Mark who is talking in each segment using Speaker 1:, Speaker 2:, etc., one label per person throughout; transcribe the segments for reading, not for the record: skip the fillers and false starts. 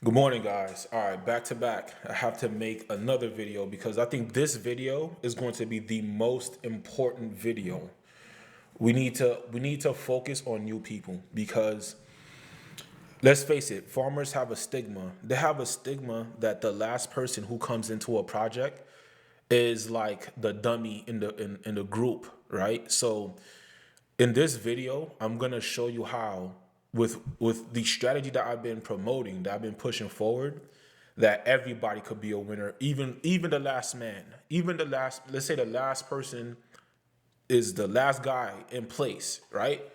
Speaker 1: Good morning, guys. All right, back to back. I have to make another video because I think this video is going to be the most important video. We need to focus on new people because let's face it, farmers have a stigma. They have a stigma that the last person who comes into a project is like the dummy in the group, right? So in this video, I'm gonna show you how, with the strategy that I've been promoting, that I've been pushing forward, that everybody could be a winner, even the last man, even the last. Let's say the last person is the last guy in place, right?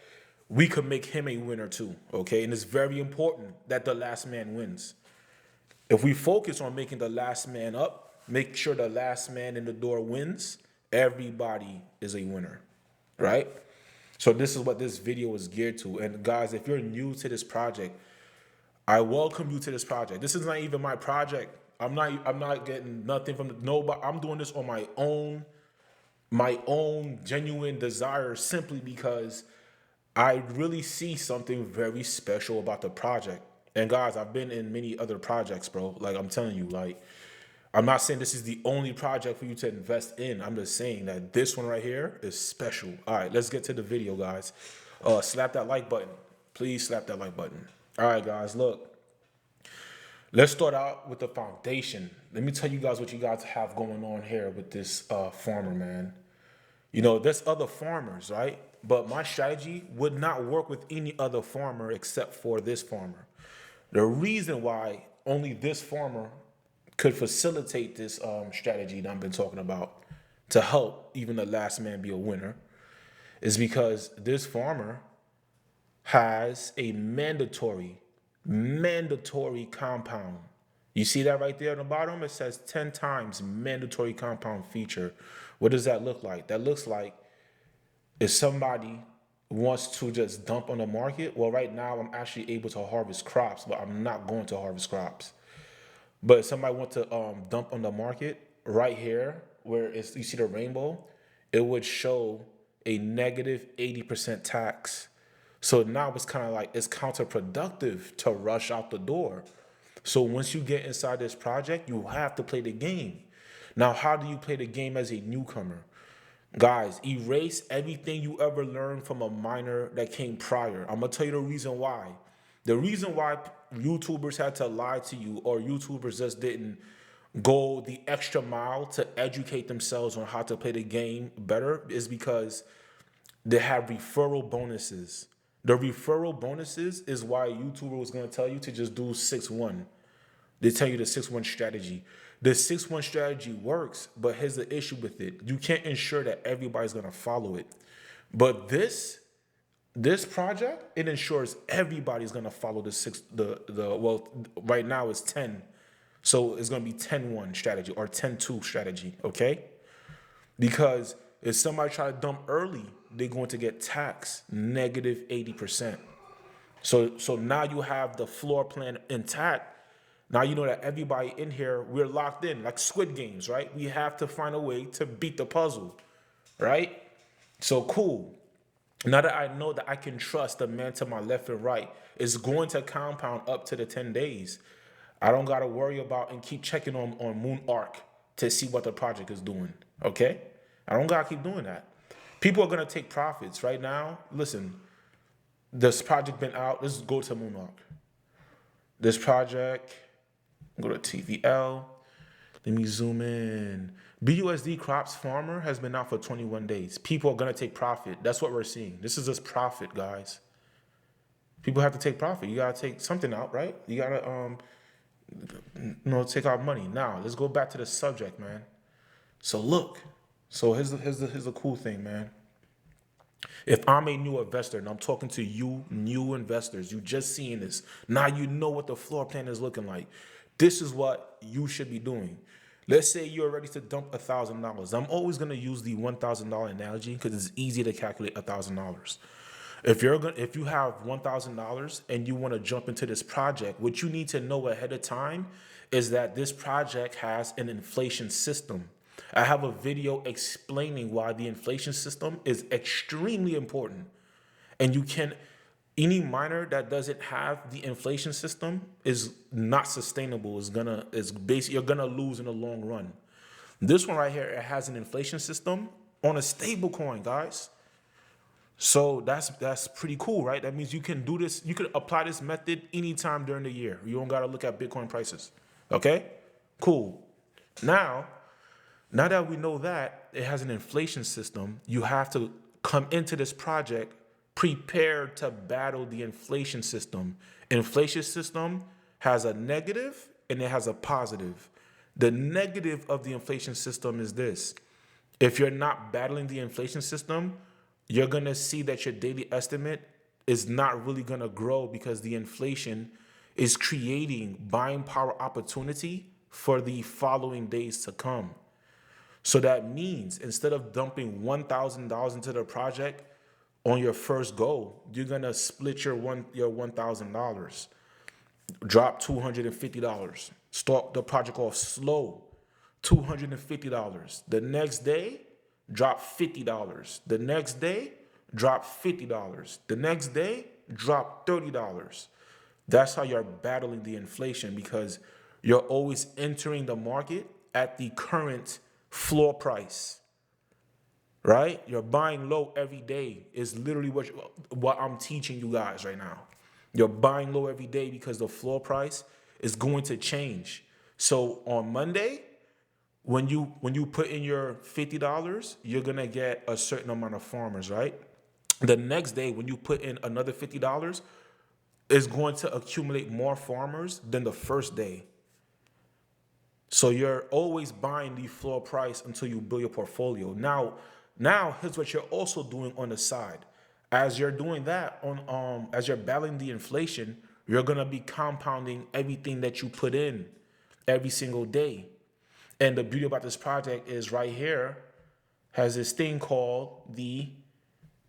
Speaker 1: We could make him a winner too, okay? And it's very important that the last man wins. If we focus on making the last man up, make sure the last man in the door wins, everybody is a winner, right? So this is what this video is geared to. And guys, if you're new to this project, I welcome you to this project. This is not even my project. I'm not getting nothing from nobody. I'm doing this on my own genuine desire, simply because I really see something very special about the project. And guys, I've been in many other projects, bro. Like I'm telling you, like I'm not saying this is the only project for you to invest in. I'm just saying that this one right here is special. All right, let's get to the video, guys. Slap that like button. Please slap that like button. All right, guys, look. Let's start out with the foundation. Let me tell you guys what you guys have going on here with this farmer, man. You know, there's other farmers, right? But my strategy would not work with any other farmer except for this farmer. The reason why only this farmer could facilitate this strategy that I've been talking about to help even the last man be a winner is because this farmer has a mandatory compound. You see that right there on the bottom? It says 10 times mandatory compound feature. What does that look like? That looks like if somebody wants to just dump on the market, well, right now I'm actually able to harvest crops, but I'm not going to harvest crops. But if somebody wants to dump on the market, right here, where it's, you see the rainbow, it would show a negative 80% tax. So now it's kind of like it's counterproductive to rush out the door. So once you get inside this project, you have to play the game. Now, how do you play the game as a newcomer? Guys, erase everything you ever learned from a miner that came prior. I'm gonna tell you the reason why. The reason why YouTubers had to lie to you, or YouTubers just didn't go the extra mile to educate themselves on how to play the game better, is because they have referral bonuses. The referral bonuses is why a YouTuber was gonna tell you to just do 6-1. They tell you the 6-1 strategy. The 6-1 strategy works, but here's the issue with it. You can't ensure that everybody's gonna follow it. But this project, it ensures everybody's gonna follow well, right now it's 10. So it's gonna be 10-1 strategy or 10-2 strategy, okay? Because if somebody try to dump early, they're going to get taxed negative 80%. So now you have the floor plan intact. Now you know that everybody in here, we're locked in, like Squid Games, right? We have to find a way to beat the puzzle, right? So cool. Now that I know that I can trust the man to my left and right is going to compound up to the 10 days, I don't got to worry about and keep checking on Moon Arc to see what the project is doing, okay? I don't got to keep doing that. People are going to take profits right now. Listen, this project been out. Let's go to Moon Arc. This project, go to TVL. Let me zoom in. BUSD Crops Farmer has been out for 21 days. People are going to take profit. That's what we're seeing. This is just profit, guys. People have to take profit. You got to take something out, right? You got to, take out money. Now, let's go back to the subject, man. So look. So here's the cool thing, man. If I'm a new investor and I'm talking to you, new investors, you just seeing this. Now you know what the floor plan is looking like. This is what you should be doing. Let's say you're ready to dump $1,000. I'm always gonna use the $1,000 analogy because it's easy to calculate $1,000. If you have $1,000 and you want to jump into this project, what you need to know ahead of time is that this project has an inflation system. I have a video explaining why the inflation system is extremely important. And you can Any miner that doesn't have the inflation system is not sustainable. It's basically you're gonna lose in the long run. This one right here, it has an inflation system on a stable coin, guys. So that's pretty cool, right? That means you can do this, you can apply this method anytime during the year. You don't gotta look at Bitcoin prices. Okay? Cool. Now, now that we know that it has an inflation system, you have to come into this project prepared to battle the inflation system. Inflation system has a negative and it has a positive. The negative of the inflation system is this. If you're not battling the inflation system, you're going to see that your daily estimate is not really going to grow because the inflation is creating buying power opportunity for the following days to come. So that means instead of dumping $1,000 into the project on your first go, you're gonna split your $1,000, drop $250, start the project off slow, $250. The next day, drop $50. The next day, drop $50. The next day, drop $30. That's how you're battling the inflation because you're always entering the market at the current floor price, right? You're buying low every day is literally what I'm teaching you guys right now. You're buying low every day because the floor price is going to change. So on Monday, when you put in your $50, you're gonna get a certain amount of farmers, right? The next day, when you put in another $50, it's going to accumulate more farmers than the first day. So you're always buying the floor price until you build your portfolio. Now here's what you're also doing on the side. As you're doing that as you're battling the inflation, you're gonna be compounding everything that you put in every single day. And the beauty about this project is right here has this thing called the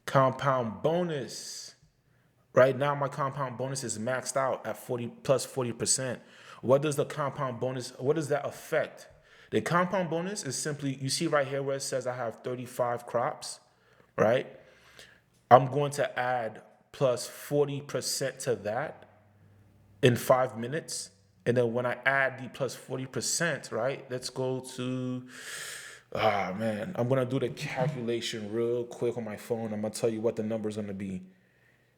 Speaker 1: compound bonus. Right now, my compound bonus is maxed out at 40%. What does the compound bonus, what does that affect? The compound bonus is simply, you see right here where it says I have 35 crops, right? I'm going to add plus 40% to that in 5 minutes. And then when I add the plus 40%, right? Let's go to, I'm going to do the calculation real quick on my phone. I'm going to tell you what the number is going to be.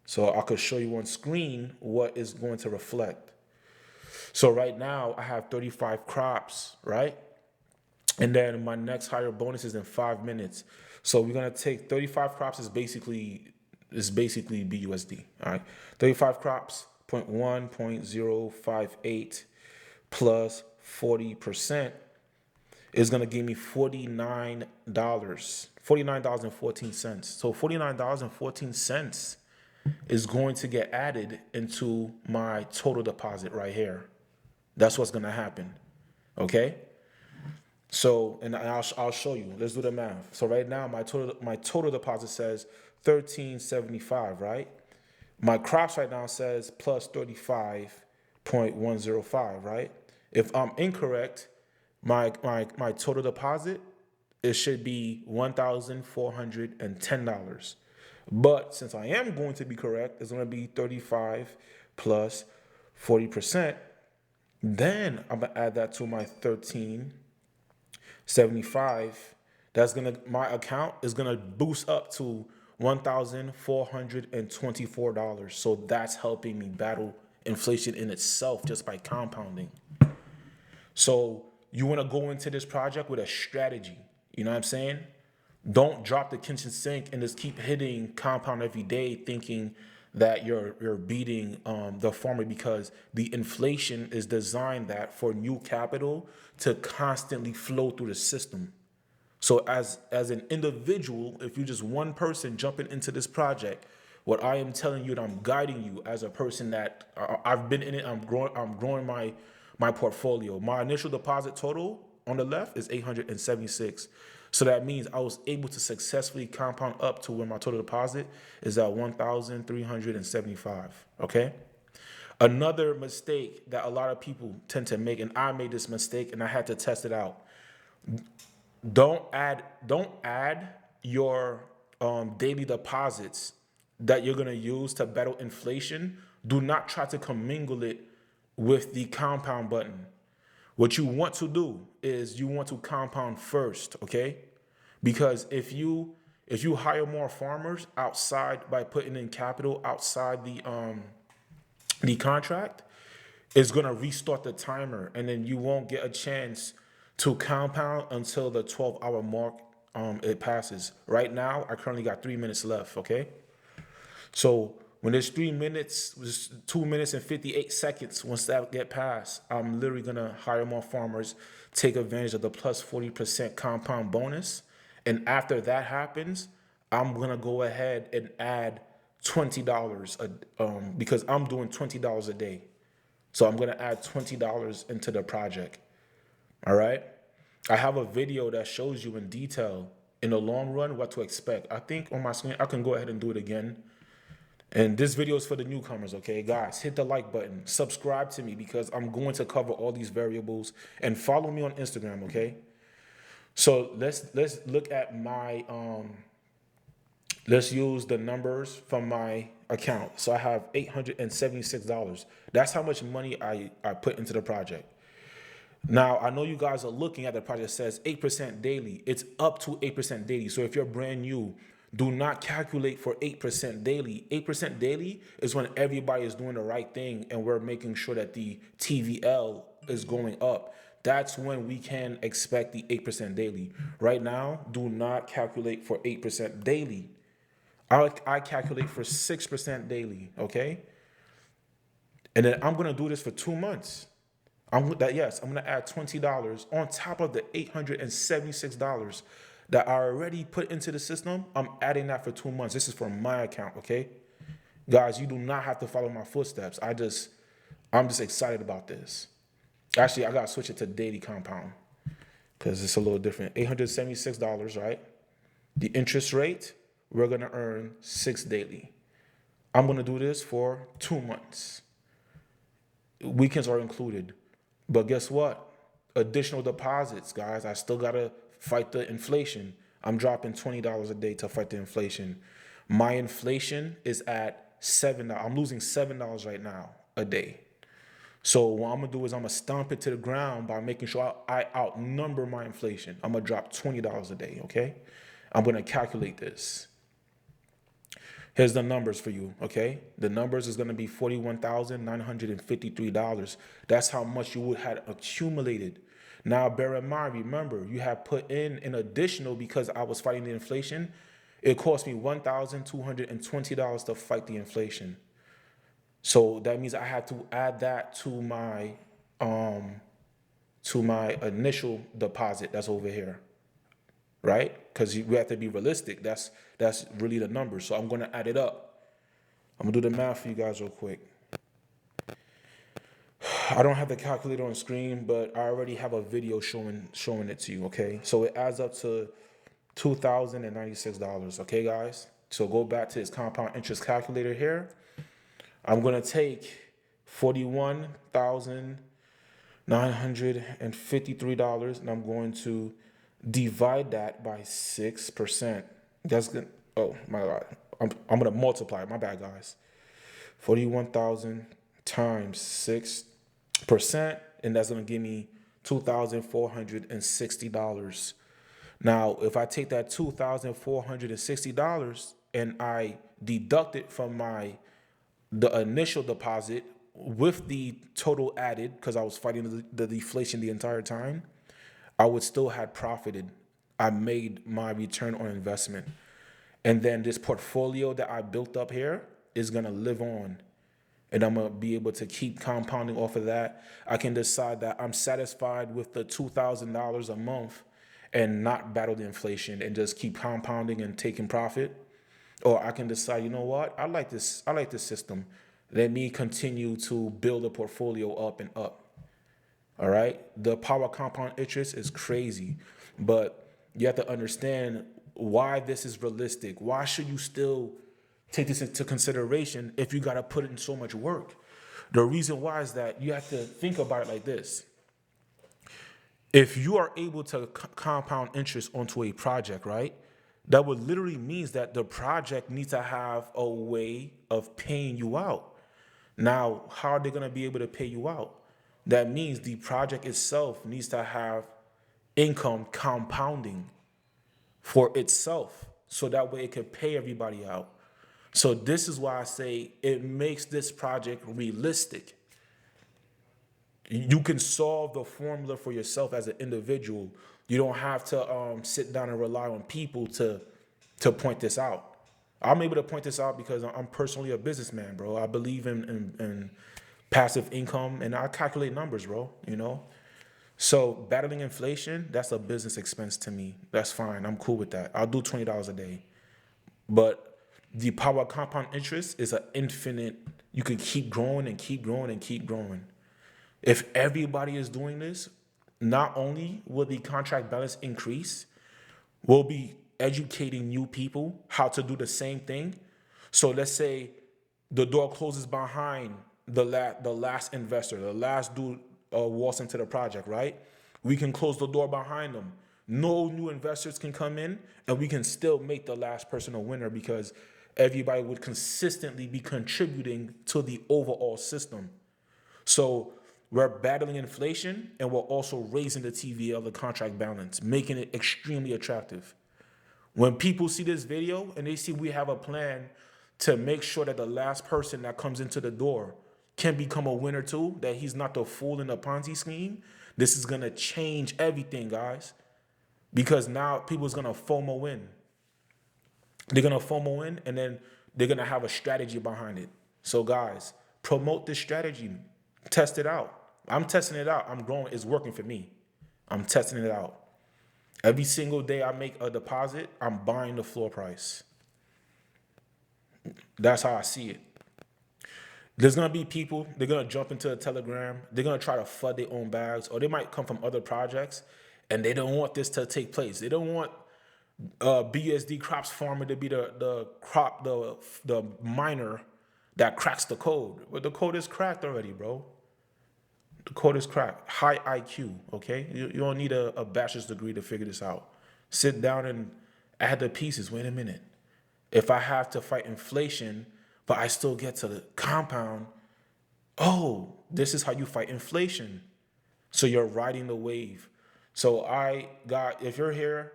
Speaker 1: So I could show you on screen what is going to reflect. So right now I have 35 crops, right? And then my next higher bonus is in 5 minutes. So we're gonna take 35 crops is basically BUSD. All right. 35 crops, 0.1.058 plus 40% is gonna give me $49, $49.14. So $49.14 is going to get added into my total deposit right here. That's what's going to happen. Okay. So, and I'll show you. Let's do the math. So right now, my total deposit says 1375. Right. My crops right now says plus 35.105. Right. If I'm incorrect, my total deposit, it should be $1,410. But since I am going to be correct, it's going to be 35 plus 40%. Then I'm going to add that to my 1375. My account is going to boost up to $1,424. So that's helping me battle inflation in itself just by compounding. So you want to go into this project with a strategy. You know what I'm saying? Don't drop the kitchen sink and just keep hitting compound every day thinking that you're beating the farmer, because the inflation is designed that for new capital to constantly flow through the system. So as an individual, if you're just one person jumping into this project, what I am telling you and I'm guiding you as a person that I've been in it, I'm growing my portfolio. My initial deposit total on the left is 876. So that means I was able to successfully compound up to where my total deposit is at 1,375. Okay. Another mistake that a lot of people tend to make, and I made this mistake and I had to test it out. Don't add your daily deposits that you're going to use to battle inflation, do not try to commingle it with the compound button. What you want to do is you want to compound first, okay? Because if you hire more farmers outside by putting in capital outside the contract, it's gonna restart the timer, and then you won't get a chance to compound until the 12-hour mark it passes. Right now, I currently got 3 minutes left, okay? So when there's 3 minutes, 2 minutes and 58 seconds, once that get passed, I'm literally gonna hire more farmers, take advantage of the plus 40% compound bonus. And after that happens, I'm gonna go ahead and add $20 because I'm doing $20 a day. So I'm gonna add $20 into the project. All right. I have a video that shows you in detail in the long run what to expect. I think on my screen, I can go ahead and do it again. And this video is for the newcomers, okay? Guys, hit the like button. Subscribe to me because I'm going to cover all these variables. And follow me on Instagram, okay? So let's look at my, let's use the numbers from my account. So I have $876. That's how much money I put into the project. Now, I know you guys are looking at the project that says 8% daily. It's up to 8% daily. So if you're brand new, do not calculate for 8% daily. 8% daily is when everybody is doing the right thing and we're making sure that the TVL is going up. That's when we can expect the 8% daily. Right now, do not calculate for 8% daily. I calculate for 6% daily, okay? And then I'm gonna do this for 2 months. I'm gonna add $20 on top of the $876 that I already put into the system. I'm adding that for 2 months. This is for my account, okay? Guys, you do not have to follow my footsteps. I'm just excited about this. Actually, I gotta switch it to daily compound because it's a little different. $876, right? The interest rate, we're gonna earn 6 daily. I'm gonna do this for 2 months. Weekends are included. But guess what? Additional deposits, guys. I still gotta fight the inflation. I'm dropping $20 a day to fight the inflation. My inflation is at $7. I'm losing $7 right now a day. So what I'm gonna do is I'm gonna stomp it to the ground by making sure I outnumber my inflation. I'm gonna drop $20 a day, okay? I'm gonna calculate this. Here's the numbers for you, okay? The numbers is gonna be $41,953. That's how much you would have accumulated. Now, bear in mind, remember, you have put in an additional because I was fighting the inflation. It cost me $1,220 to fight the inflation. So that means I had to add that to my initial deposit that's over here, right? Because we have to be realistic. That's really the number. So I'm gonna add it up. I'm gonna do the math for you guys real quick. I don't have the calculator on screen, but I already have a video showing it to you, okay? So it adds up to $2,096, okay, guys? So go back to this compound interest calculator here. I'm gonna take $41,953 and I'm going to divide that by 6%. That's good. Oh my God. I'm gonna multiply. My bad, guys. 41,000 times 6%, and that's gonna give me $2,460. Now, if I take that $2,460 and I deduct it from the initial deposit with the total added, because I was fighting the deflation the entire time, I would still have profited. I made my return on investment. And then this portfolio that I built up here is gonna live on. And I'm gonna be able to keep compounding off of that. I can decide that I'm satisfied with the $2,000 a month and not battle the inflation and just keep compounding and taking profit. Or I can decide, you know what? I like this system. Let me continue to build a portfolio up and up. All right. The power compound interest is crazy, but you have to understand why this is realistic. Why should you still take this into consideration if you got to put in so much work? The reason why is that you have to think about it like this. If you are able to compound interest onto a project, right? That would literally means that the project needs to have a way of paying you out. Now, how are they going to be able to pay you out? That means the project itself needs to have income compounding for itself so that way it can pay everybody out. So this is why I say it makes this project realistic. You can solve the formula for yourself as an individual. You don't have to sit down and rely on people to point this out. I'm able to point this out because I'm personally a businessman, bro. I believe in passive income, and I calculate numbers, bro. So battling inflation, that's a business expense to me. That's fine. I'm cool with that. I'll do $20 a day. But the power of compound interest is an infinite. You can keep growing and keep growing and keep growing. If everybody is doing this, not only will the contract balance increase, we'll be educating new people how to do the same thing. So let's say the door closes behind the last investor, the last dude walks into the project, right? We can close the door behind them. No new investors can come in, and we can still make the last person a winner because everybody would consistently be contributing to the overall system. So we're battling inflation, and we're also raising the TVL, the contract balance, making it extremely attractive. When people see this video and they see we have a plan to make sure that the last person that comes into the door can become a winner too, that he's not the fool in the Ponzi scheme, this is going to change everything, guys. Because now people's going to FOMO in. They're going to FOMO in, and then they're going to have a strategy behind it. So, guys, promote this strategy. Test it out. I'm testing it out. I'm growing. It's working for me. I'm testing it out. Every single day I make a deposit, I'm buying the floor price. That's how I see it. There's going to be people, they're going to jump into a Telegram. They're going to try to flood their own bags, or they might come from other projects, and they don't want this to take place. They don't want BUSD crops farmer to be the miner that cracks the code. But the code is cracked already, bro. The code is cracked. High IQ, okay? You don't need a bachelor's degree to figure this out. Sit down and add the pieces. Wait a minute. If I have to fight inflation, but I still get to the compound, oh, this is how you fight inflation. So you're riding the wave. So if you're here,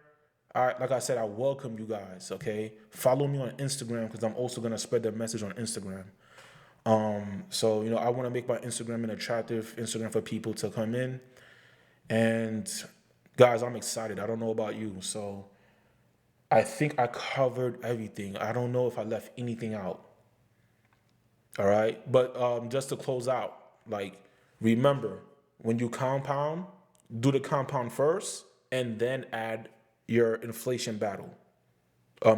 Speaker 1: like I said, I welcome you guys, okay? Follow me on Instagram because I'm also going to spread the message on Instagram. So, I want to make my Instagram an attractive Instagram for people to come in. And guys, I'm excited. I don't know about you. So I think I covered everything. I don't know if I left anything out. All right. But just to close out, remember, when you compound, do the compound first and then add your inflation battle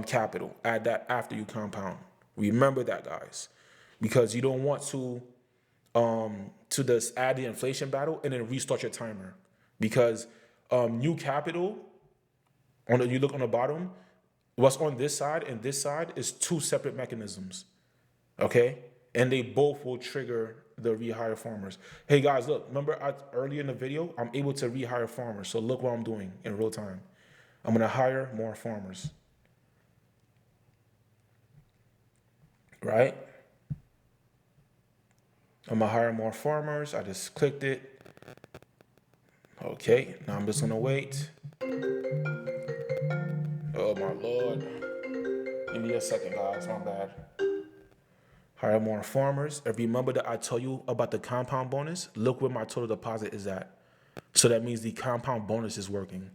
Speaker 1: capital. Add that after you compound. Remember that, guys. Because you don't want to just add the inflation battle and then restart your timer. Because new capital, you look on the bottom, what's on this side and this side is two separate mechanisms, okay? And they both will trigger the rehire farmers. Hey guys, look, remember earlier in the video, I'm able to rehire farmers. So look what I'm doing in real time. I'm gonna hire more farmers, right? I'm gonna hire more farmers. I just clicked it. Okay, now I'm just gonna wait. Oh my Lord. Give me a second, guys, my bad. Hire more farmers. And remember that I told you about the compound bonus? Look where my total deposit is at. So that means the compound bonus is working.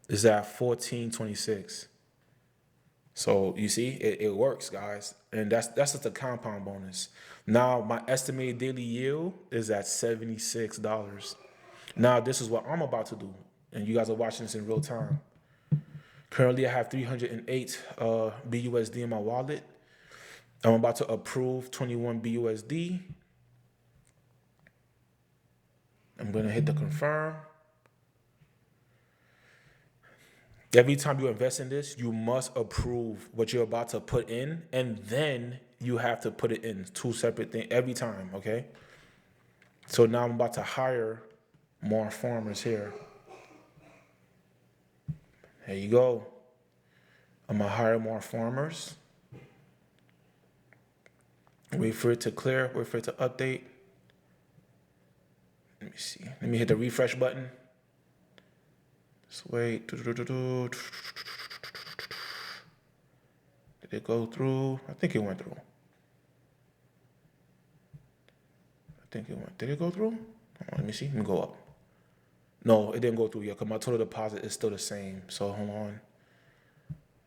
Speaker 1: It's at 1426. So you see, it works, guys. And that's just a compound bonus. Now my estimated daily yield is at $76. Now this is what I'm about to do. And you guys are watching this in real time. Currently I have 308 BUSD in my wallet. I'm about to approve 21 BUSD. I'm gonna hit the confirm. Every time you invest in this, you must approve what you're about to put in, and then you have to put it in. Two separate things every time, okay? So now I'm about to hire more farmers here. There you go. I'm gonna hire more farmers. Wait for it to clear, wait for it to update. Let me see. Let me hit the refresh button. Just wait. Did it go through? I think it went through. Did it go through? Hold on, let me see. Let me go up. No, it didn't go through yet because my total deposit is still the same. So hold on.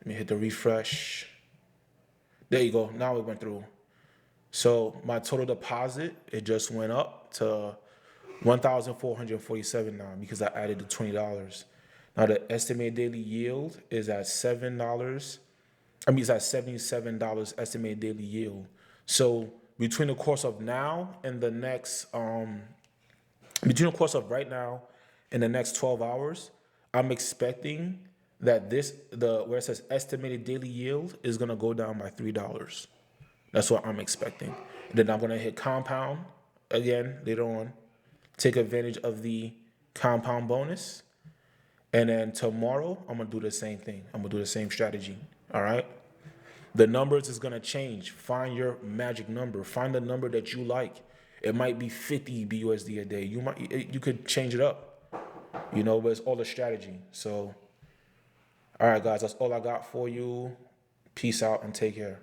Speaker 1: Let me hit the refresh. There you go. Now it went through. So my total deposit, it just went up to $1,447 now because I added the $20. Now the estimated daily yield is at $7. It's at $77 estimated daily yield. So between the course of now and the next, between the course of right now and the next 12 hours, I'm expecting that where it says estimated daily yield is gonna go down by $3. That's what I'm expecting. And then I'm gonna hit compound again later on, take advantage of the compound bonus. And then tomorrow, I'm gonna do the same thing. I'm gonna do the same strategy, all right? The numbers is gonna change. Find your magic number. Find the number that you like. It might be 50 BUSD a day. You could change it up, but it's all a strategy. So, all right, guys, that's all I got for you. Peace out and take care.